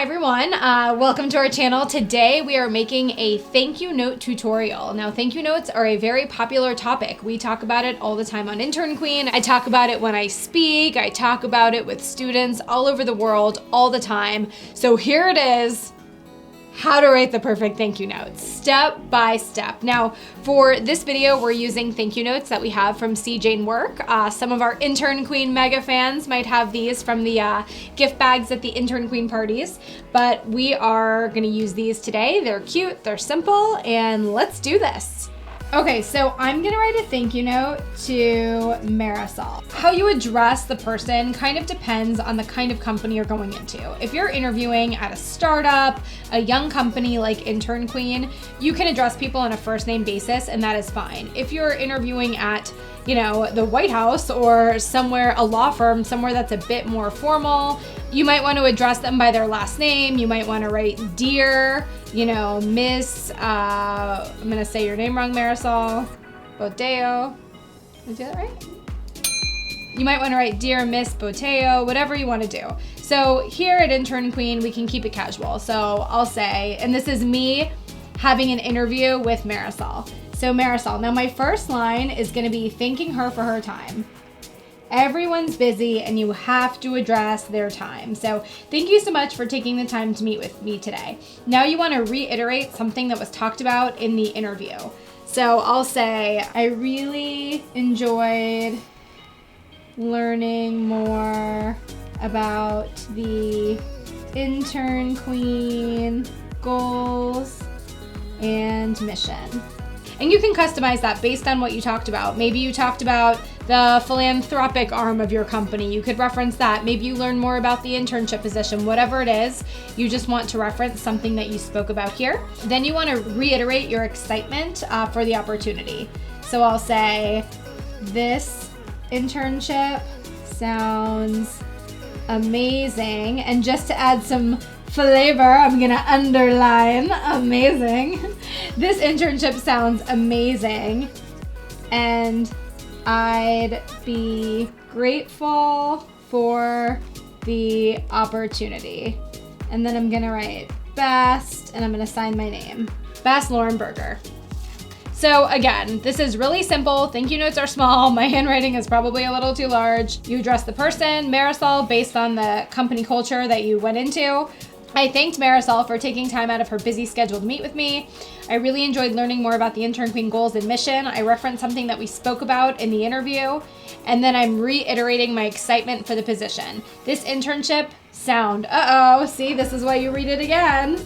Hi everyone, welcome to our channel. Today we are making a thank you note tutorial. Now thank you notes are a very popular topic. We talk about it all the time on Intern Queen. I talk about it when I speak. I talk about it with students all over the world all the time. So here it is. How to write the perfect thank you notes, step by step. Now, for this video, we're using thank you notes that we have from C. Jane Work. Some of our Intern Queen mega fans might have these from the gift bags at the Intern Queen parties, but we are gonna use these today. They're cute, they're simple, and let's do this. Okay, so I'm gonna write a thank you note to Marisol. How you address the person kind of depends on the kind of company you're going into. If you're interviewing at a startup, a young company like Intern Queen, you can address people on a first name basis and that is fine. If you're interviewing at, you know, the White House or somewhere, a law firm, somewhere that's a bit more formal, you might want to address them by their last name. You might want to write dear, you know, Miss, I'm gonna say your name wrong, Marisol, Boteo. Did I do that right? You might want to write dear Miss Boteo, whatever you want to do. So here at Intern Queen, we can keep it casual. So I'll say, and this is me having an interview with Marisol. So Marisol, now my first line is gonna be thanking her for her time. Everyone's busy and you have to address their time. So thank you so much for taking the time to meet with me today. Now you want to reiterate something that was talked about in the interview. So I'll say, I really enjoyed learning more about the Intern Queen goals and mission. And you can customize that based on what you talked about. Maybe you talked about the philanthropic arm of your company. You could reference that. Maybe you learn more about the internship position, whatever it is. You just want to reference something that you spoke about here. Then you want to reiterate your excitement for the opportunity. So I'll say, this internship sounds amazing. And just to add some flavor, I'm gonna underline amazing. This internship sounds amazing and I'd be grateful for the opportunity. And then I'm gonna write best and I'm gonna sign my name. Best Lauren Berger. So again, this is really simple. Thank you notes are small. My handwriting is probably a little too large. You address the person, Marisol, based on the company culture that you went into. I thanked Marisol for taking time out of her busy schedule to meet with me. I really enjoyed learning more about the Intern Queen goals and mission. I referenced something that we spoke about in the interview, and then I'm reiterating my excitement for the position. This internship see, this is why you read it again.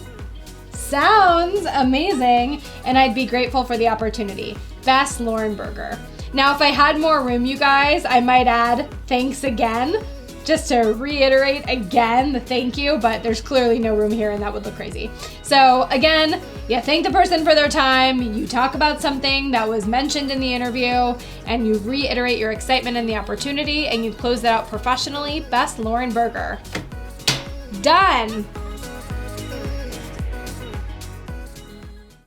Sounds amazing, and I'd be grateful for the opportunity. Best Lauren Berger. Now, if I had more room, you guys, I might add thanks again, just to reiterate again the thank you, but there's clearly no room here and that would look crazy. So again, you thank the person for their time, you talk about something that was mentioned in the interview, and you reiterate your excitement in the opportunity, and you close that out professionally. Best Lauren Berger. Done.